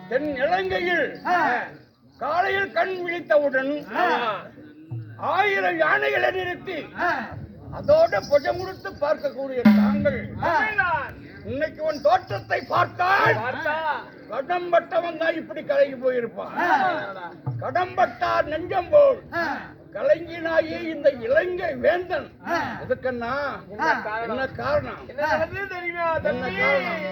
தென் இலங்கையில் காலையில் கண் விழித்தவுடன் 1000 யானைகளை நிறுத்தி அதோட புஜம் கொடுத்து பார்க்கக்கூடிய தாங்கள் இன்னைக்கு உன் தோற்றத்தை பார்த்தால் கடம்பட்டவன் தான் இப்படி கலங்கி போயிருப்பான். கடம்பட்டார் நெஞ்சம் போல் கலங்கினாயே இந்த இலங்கை வேந்தன். இதுக்கன்னா என்ன காரணம் தெரியுமா? என்ன காரணம்?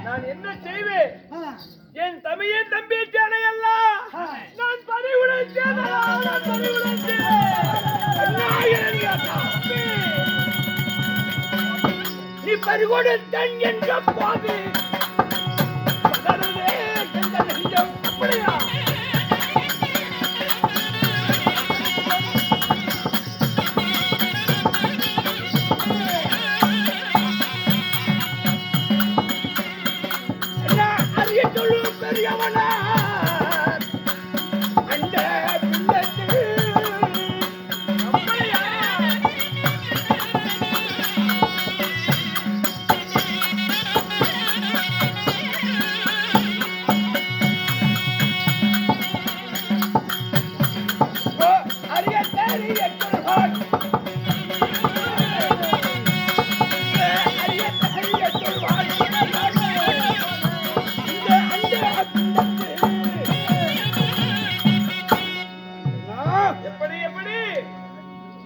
நான் என்ன செய்வேன்? என் தமையன் தம்பியனை எல்லாம் நான் பறிவுடைத்தேன். நீ பறிகொடுத்தன் என்ற போது அப்படியா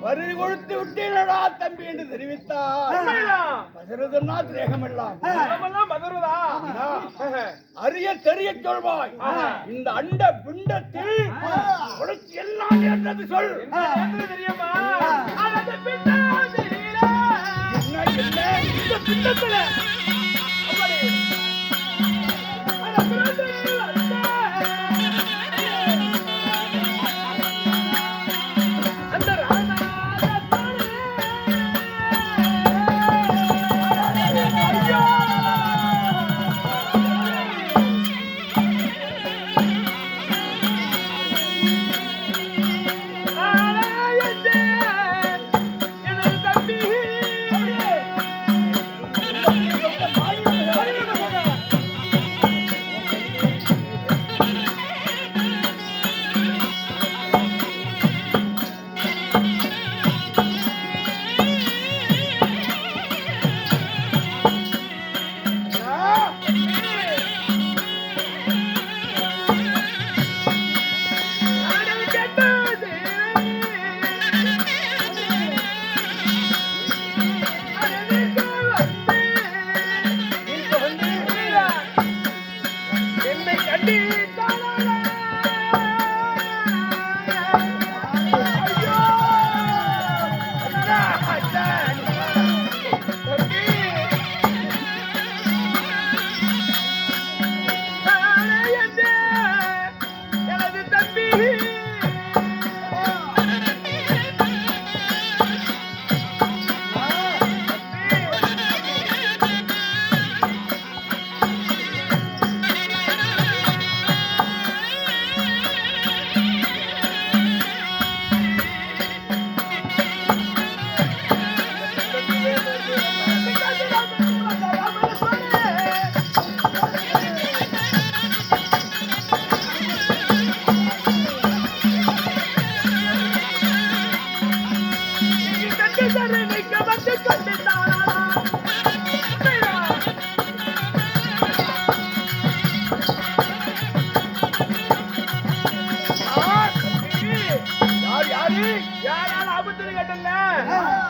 வரி கொடுத்து விட்டீர்களா தம்பி என்று தெரிவித்தார். மதுரதுன்னா திரேகமெல்லாம் அறிய தெரிய சொல்வாய். இந்த அண்ட பிண்டத்தில் உனக்கு எல்லாம் என்றது சொல். தெரியுமா என்ன இந்த பிண்டத்துல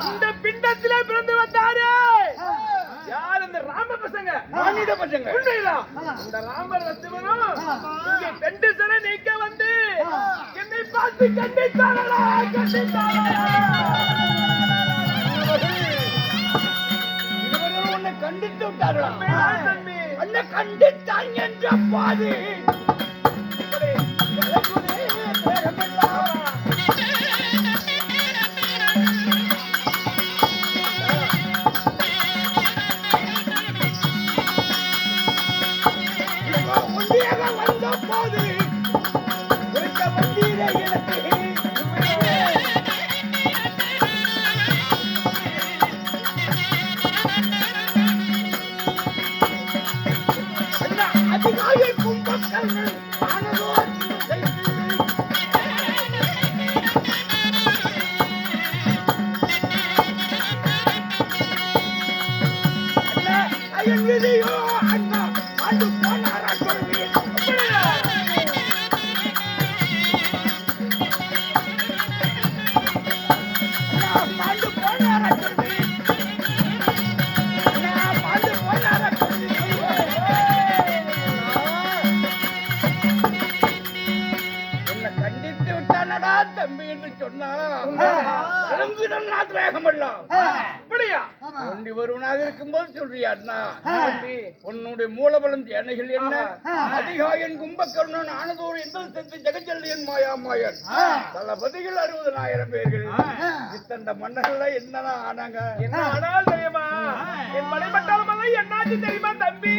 இந்த பிண்டத்திலே பிறந்து வந்தாரே யார்? இந்த ராம பசங்க, மானிட பசங்க. இந்த ராமர் வந்தவரும் இங்கே கண்டு சிலை நீக்க வந்து என்னை பார்த்து கண்டித்தாரா உன்னை கண்டித்து விட்டார்களா? உன்னை கண்டித்தான் என்ற போது அங்குதான் நாத்திரேகம் எல்லாம் அப்படியா? ஒண்டி ஒருவனாக இருக்கும்போது சொல்றியா அண்ணா? உன்னுடைய மூலபலம் சேனைகள் என்ன? அதிகாயன் கும்பகர்ணன் ஆனதோடு என்பது சென்று ஜெகஜல்லியன் மாயாமாயன் தளபதிகள் 60,000 பேர்கள். இத்தந்த மன்னர்கள் என்னன்னா ஆனாங்க? என்ன ஆனால் தெரியுமா? என் மலைப்பட்டாளமல்ல என்னாச்சு தெரியுமா தம்பி?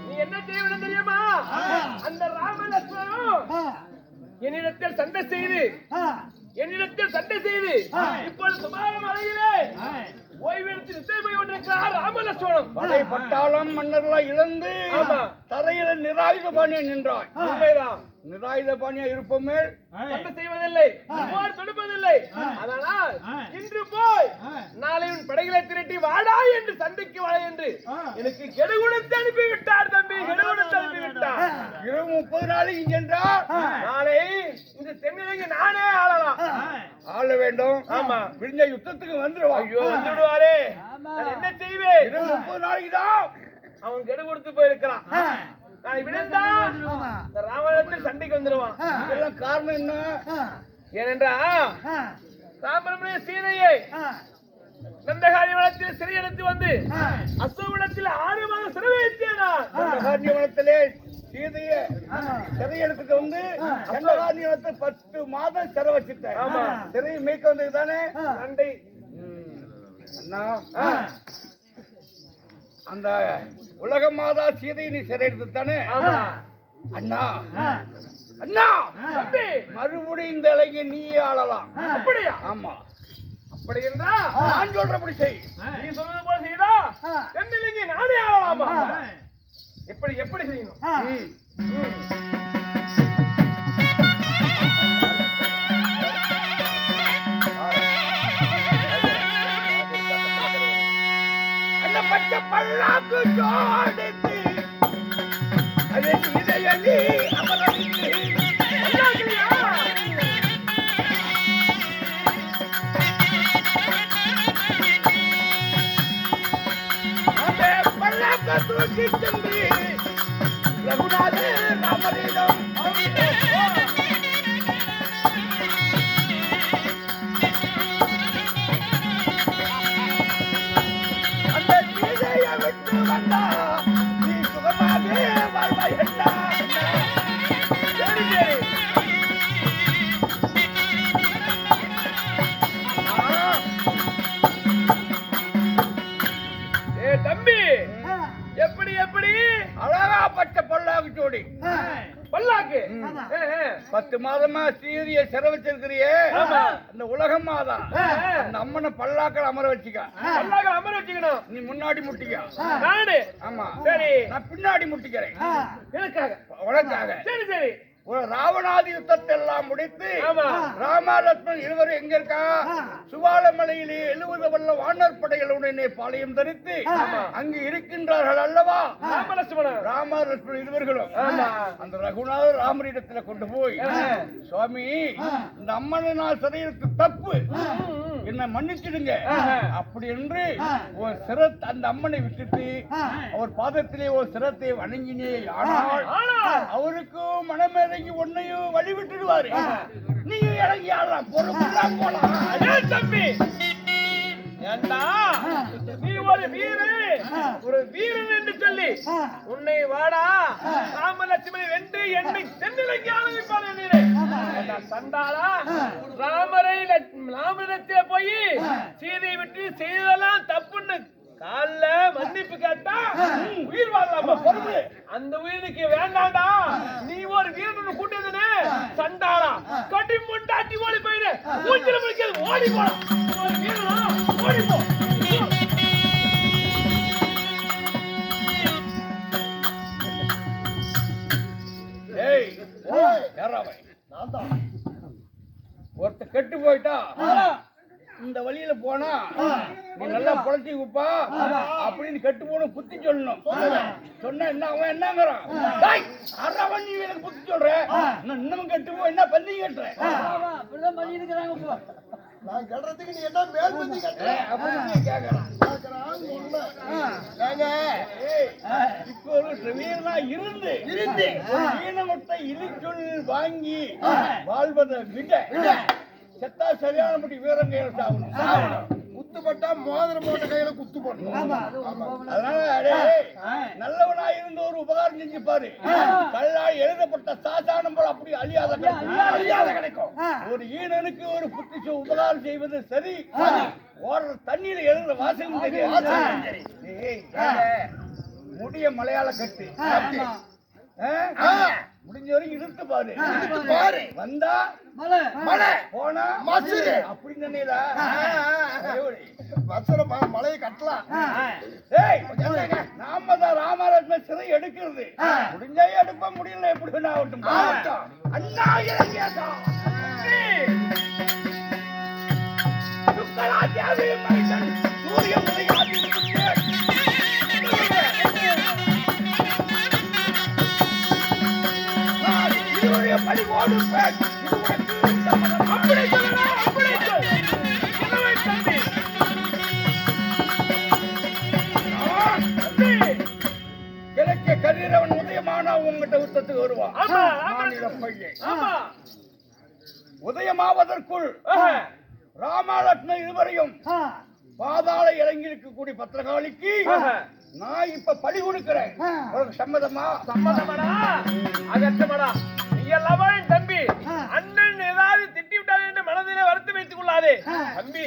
நீ என்ன செய்ய வேண்டும் தெரியுமா? அந்த ராமலட்சுமணன் என்னிடத்தில் சண்டை செய்து இப்பொழுது சுமார மலையிலே ஓய்வெடுத்து நிச்சய போய் கொண்டிருக்கிறார் ராமலட்சுமணன். படை பட்டாளம் மன்னர்களாய் இழந்து தரையில நிராயுத பாணியா நின்றாய். உண்மைதான். நிராயுத பாணியா இருப்போமே சண்டை செய்வதில்லை, தொடுப்பதில்லை. அதனால் இன்று போய் நாளை உன் படைகளை திரட்டி வாடா என்று சண்டைக்கு வாழ என்று எனக்கு கெடு கொடுத்து அனுப்பிவிட்டார் தம்பி. கெடு கொடுத்து அனுப்பிவிட்டார். 30 நாளைக்கு சென்றால் நாளை இந்த தென்னிலங்கை நானே ஆளலாம். ஆள வேண்டும். ஆமா, விழுந்த யுத்தத்துக்கு வந்துடுவா. ஐயோ வந்துடுவாரே, நான் என்ன செய்வேன்? 30 நாளைக்கு தான் அவன் கெடு கொடுத்து போயிருக்கிறான். நான் விழுந்தா இந்த ராமலட்சுமணன் சண்டைக்கு வந்துடுவான். இதெல்லாம் காரணம் என்ன? ஏனென்றா ராமனுடைய சீதையை நந்தகாரி வனத்தில் சிறையெடுத்து வந்து அசோகத்தில் 6 மாதம் சிறை வைத்தேனா. நந்தகாரி வனத்திலே சீதையை சிறையெடுத்துட்டு வந்து நந்தகாரி வனத்தில் 10 மாதம் சிறை வச்சுட்டேன். ஆமா, சிறையை மீட்க வந்தது தானே சண்டை. அண்ணா, அந்த உலக மாதா சீதையை நீ சிறை எடுத்து தானே? அண்ணா அண்ணா தம்பி, மறுபடியும் இந்த இலையை நீயே ஆளலாம். அப்படியா? ஆமா, அப்படி என்றா நான் சொல்றபடி செய். நீ சொல்றது போல செய்தா தென்னிலங்கை நானே ஆளலாமா? எப்படி எப்படி செய்யணும்? அந்த பச்சை பல்லாக்கு ஜோடித்து அதே சீதையலி அமரவித்து அந்த பல்லாக்கு தூக்கி சென்று ரகுநாத ராமரிடம் அந்த சீதையை விட்டு வந்தா நீ சுகமாக வாழ்வாய் என்ன? சரி சரி. ஏ தம்பி, எப்படி எப்படி அழகா பச்சை பல்லாக்கு ஜோடி பல்லாக்கு 10 மாதமா சீதையை சிறை வச்சிருக்கிறியே, அந்த உலகம் மாதா அந்த அம்மனை பல்லாக்கள் அமர வச்சுக்க. பல்லாக்கு அமர வச்சுக்கணும். நீ முன்னாடி முட்டிக்க. நானு ஆமா, சரி, நான் பின்னாடி முட்டிக்கிறேன் எனக்காக உனக்காக. சரி சரி. ஒரு ராவணாதி யுத்தத்தை எல்லாம் முடித்து ஆமா. ராமலட்சுமணன் இருவரும் எங்க இருக்கா? சுவாலமலையிலே 70 வல்ல வானர் படைகளுடனே பாளையம் தரித்து அங்கு இருக்கின்றார்கள் அல்லவா? ராமலட்சுமணன் இருவர்களும் அந்த ரகுநாதர் ராமரிடத்துல கொண்டு போய், சுவாமி, இந்த அம்மனை நான் சிறையிற்கு தப்பு, என்ன மன்னிச்சிடுங்க அப்படி என்று ஒரு சிரத்தை அந்த அம்மனை விட்டுட்டு அவர் பாதத்திலே ஒரு சிரத்தை வணங்கினே. ஆனால் அவருக்கும் மனமிறங்கி உன்னையும் வழி விட்டுடுவாரு. நீங்க இறங்கி ஆடலாம், பொறுப்புலாம் போலாம். தம்பி, நீ ஒரு வீரன் என்று சொல்லி உன்னை வாடா ராமலட்சுமணி வென்று என்னை தென்னிலங்கி ஆரம்பிப்பான் சண்டாளா. ராமரிடத்திலே போய் சீதையை விட்டு செய்ததெல்லாம் தப்புன்னு கால மன்னிப்பு கேட்டா உயிர் வாழலாமா? பொறுப்பு அந்த உயிருக்கு வேண்டாண்டா. நீ ஒரு வீரன் கூட்டியதுன்னு சண்டாளா கட்டி முண்டாட்டி ஓடி போயிரு. மூஞ்சில முடிக்கிறது ஓடி போலாம். ஒரு வீரனா ஓடி போ. ஏய் யாராவை? நான் தான். ஒருத்த கெட்டு போயிட்டா இந்த வழியில போனா நீ நல்லா புழைச்சி குப்பா அப்படின்னு கெட்டு போன புத்தி சொல்லணும். சொன்ன என்ன அவன் என்னங்கிறான்? நீ எனக்கு புத்தி சொல்ற, இன்னமும் கெட்டு போ, என்ன பண்ணி கட்டுற? அப்படிதான் பண்ணி இருக்கிறாங்க. நான் கட்டுறதுக்கு நீ என்ன மேல் பண்ணி கட்டுற அப்படின்னு கேக்குறான். இப்போ ஒரு வீரனா இருந்து ஈனமட்டை இலிச்சொல் வாங்கி வாழ்வதை விட செத்தா சரியான முடி வீரம் கையில சாகணும். குத்துப்பட்டா மோதிரம் போட்ட கையில குத்து போடணும். அதனால நல்லவனா இருந்து ஒரு உபகாரம் செஞ்சு பாரு. கல்லால் எழுதப்பட்ட சாசானம் போல அப்படி அழியாத கிடைக்கும். ஒரு ஈனனுக்கு ஒரு புத்திச உபகாரம் செய்வது சரி. ஓடுற தண்ணீர் எழுதுற வாசகம் தெரியாது. முடிய மலையாள கட்டு முடிஞ்ச வரைக்கும் இழுத்து பாரு. வந்தா மலை போனா மசுரு அப்படின்னு சொன்னீங்களா? மலையை கட்டலாம். நாம தான் ராமலட்சுமணன் சிறை எடுக்கிறது. முடிஞ்சா எடுப்ப, முடியல எப்படி ஆகட்டும். அண்ணா இறங்கியாதா சூரிய கதிரவன் உதயமானா உங்ககிட்ட யுத்தத்துக்கு வருவான். உதயமாவதற்குள் ராமலட்சுமணன் இருவரையும் பாதாள இறங்கி இருக்கக்கூடிய பத்திரகாளிக்கு நான் இப்ப பழி கொடுக்கிறேன். சம்மதமா? சம்மதமாடா, அகற்றமாடா. நீ எல்லாமே தம்பி, அண்ணன் ஏதாவது திட்டி விட்டாரு என்று மனதிலே வருத்தம் வைத்துக் கொள்ளாதே தம்பி.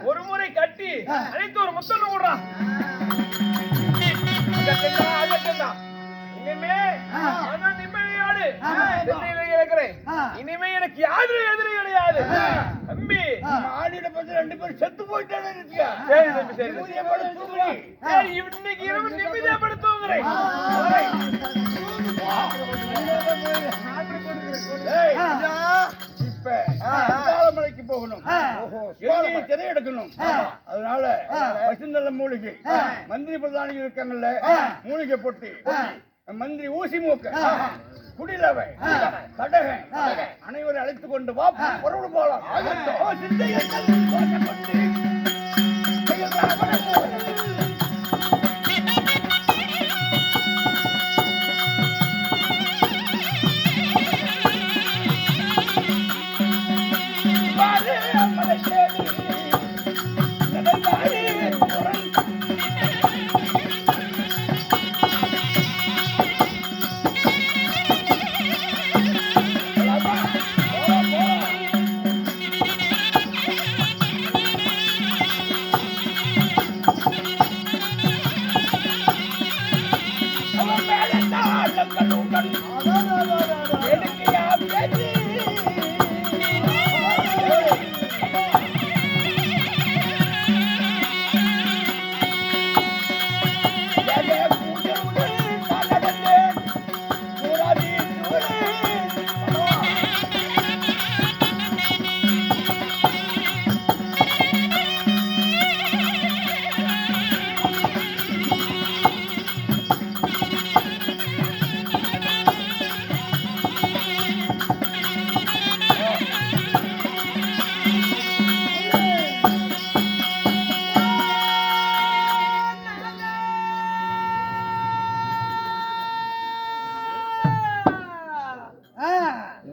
ஒரு முறை கட்டி அனைத்து ஒரு முத்தம் விடுறான். இனிமே நிம்மதியோடு இருக்கிறேன். இனிமே எனக்கு யாரும் எதிரி கிடையாது தம்பி. ஆடிட பத்தி 2 பேரும் செத்து போயிட்டாங்க. இன்னைக்கு இரவு நிம்மதியா படுத்துவங்கிறேன். இப்ப மலைக்கு போகணும், திரை எடுக்கணும். அதனால பசுந்தல மூலிகை மந்திரி பிரதானிகள் இருக்காங்கல்ல, மூலிகை போட்டு மந்திரி ஊசி மூக்க குடிலவை கடகன் அனைவரும் அழைத்துக் கொண்டு வா, பொருள் போலாம்.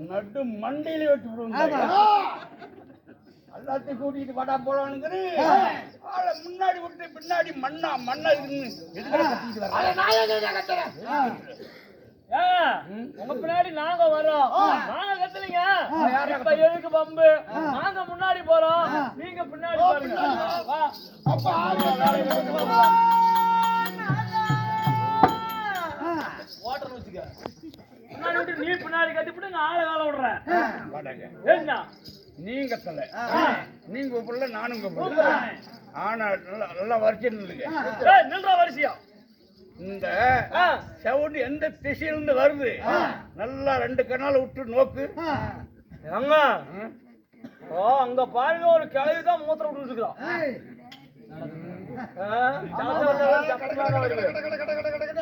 நடு மண்டையில வெட்டி விடுவாங்க. எல்லாத்தையும் கூட்டிட்டு வாடா போலானுங்கிறது ஆளை முன்னாடி விட்டு பின்னாடி மண்ணா இருக்குன்னு எதுக்காக கத்திட்டு வர? அட நான் எங்க கத்துறேன்? உங்க பின்னாடி நாங்க வரோம். நாங்க கத்துலீங்க. இப்ப எதுக்கு பம்பு? நாங்க முன்னாடி போறோம், நீங்க பின்னாடி பாருங்க. வா. அப்ப ஓட்டர் வச்சுக்க. முன்னாடி விட்டு நீ பின்னாடி கட்டிவிட்டு நான் ஆளை வேலை விடுறேன். வாடாங்க. என்ன நீங்க கத்தல, நீங்க கூப்பிடல, நானும் கூப்பிடல. ஆனா நல்லா வரிசை நில்லுங்க. நின்ற வரிசையா இந்த சவுண்ட் எந்த திசையிலிருந்து வருது நல்லா 2 கண்ணால விட்டு நோக்கு. அங்க அங்க பாருங்க, ஒரு கிளவி தான் மூத்திரம் விட்டு இருக்கிறான்.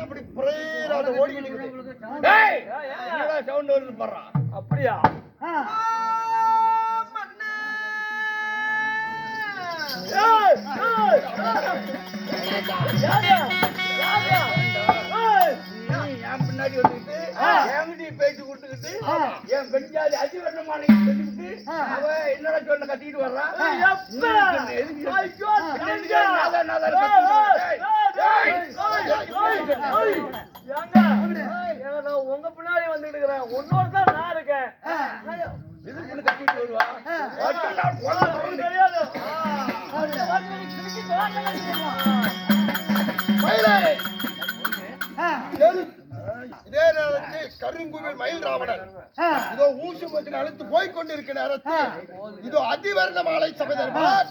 அப்படி புறையிறாத ஓடிக்கிட்டு இருக்குது. சவுண்ட் வருது பாரு. அப்படியா? நீ என் பின்னாடி வந்துக்கிட்டு என்கிட்ட பேச்சு கொடுத்துக்கிட்டு என் பெஞ்சாதி அதிவர்ணமான சொல்லிக்கிட்டு அவ என்னடா சொன்ன கத்திக்கிட்டு வர்றான். உங்க பின்னாடி வந்துட்டு இருக்கிறேன், உன்னோட தான் நான் இருக்கேன். கத்திட்டு வருவா தெரியாது. இதே நேரத்தில் கருங்குவில் மயில் ராவணன் இதோ ஊசி பற்றி அழைத்து போய்கொண்டிருக்கிற நேரத்தில் இதோ அதிவர்ண மாலை சபை தருவார்.